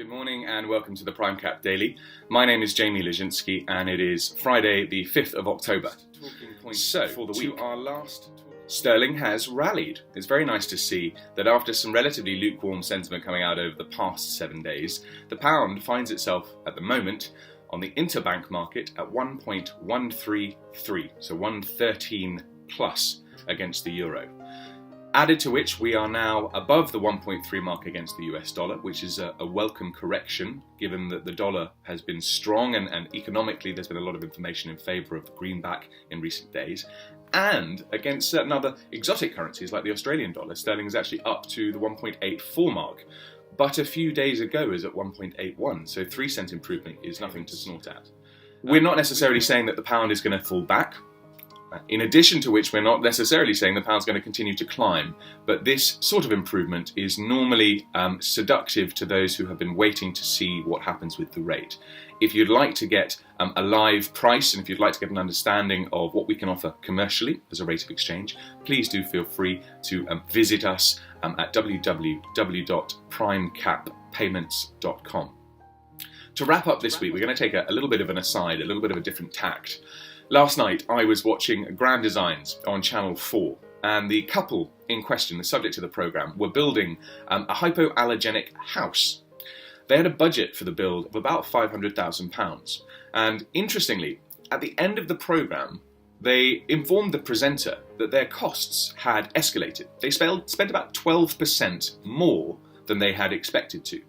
Good morning and welcome to the PrimeCap Daily. My name is Jamie Lezinski and it is Friday the 5th of October. So, for the week, sterling has rallied. It's very nice to see that after some relatively lukewarm sentiment coming out over the past 7 days, the pound finds itself at the moment on the interbank market at 1.133, so 113 plus against the euro. Added to which, we are now above the 1.3 mark against the US dollar, which is a welcome correction, given that the dollar has been strong and economically there's been a lot of information in favour of the greenback in recent days. And against certain other exotic currencies like the Australian dollar, sterling is actually up to the 1.84 mark. But a few days ago it was at 1.81, so 3-cent improvement is nothing to snort at. We're not necessarily saying that the pound is going to fall back. In addition to which, we're not necessarily saying the pound's going to continue to climb, but this sort of improvement is normally seductive to those who have been waiting to see what happens with the rate. If you'd like to get a live price, and if you'd like to get an understanding of what we can offer commercially as a rate of exchange, please do feel free to visit us at www.primecappayments.com. To wrap up this week, we're going to take a little bit of an aside, a little bit of a different tact. Last night I was watching Grand Designs on Channel 4, and the couple in question, the subject of the programme, were building a hypoallergenic house. They had a budget for the build of about £500,000, and interestingly, at the end of the programme, they informed the presenter that their costs had escalated. They spent about 12% more than they had expected to.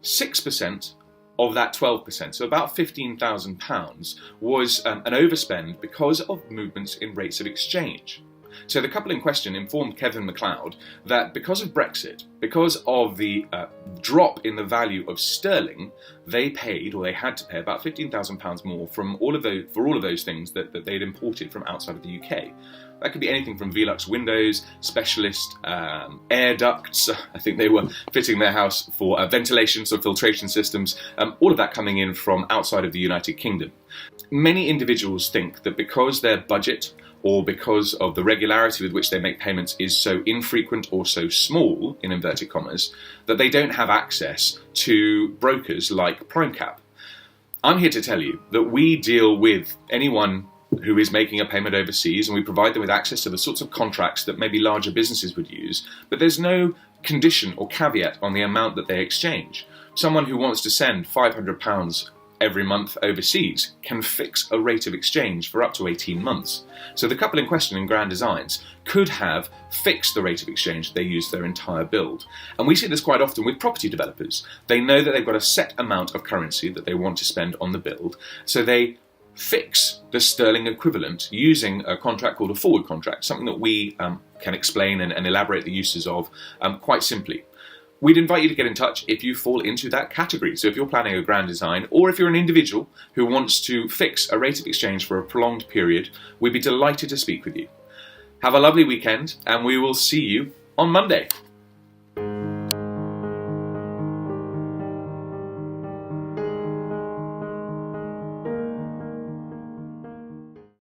6% of that 12%, so about £15,000, was an overspend because of movements in rates of exchange. So the couple in question informed Kevin Mcleod that because of Brexit, because of the drop in the value of sterling, they paid, or they had to pay, about £15,000 more for all of those things that they'd imported from outside of the UK. That could be anything from Velux windows, specialist air ducts. I think they were fitting their house for ventilation, so filtration systems, all of that coming in from outside of the United Kingdom. Many individuals think that because their budget or because of the regularity with which they make payments is so infrequent or so small, in inverted commas, that they don't have access to brokers like PrimeCap. I'm here to tell you that we deal with anyone who is making a payment overseas, and we provide them with access to the sorts of contracts that maybe larger businesses would use, but there's no condition or caveat on the amount that they exchange. Someone who wants to send £500 every month overseas can fix a rate of exchange for up to 18 months. So the couple in question in Grand Designs could have fixed the rate of exchange they use their entire build. And we see this quite often with property developers. They know that they've got a set amount of currency that they want to spend on the build, so they fix the sterling equivalent using a contract called a forward contract, something that we can explain and elaborate the uses of quite simply. We'd invite you to get in touch if you fall into that category. So if you're planning a grand design, or if you're an individual who wants to fix a rate of exchange for a prolonged period, we'd be delighted to speak with you. Have a lovely weekend, and we will see you on Monday.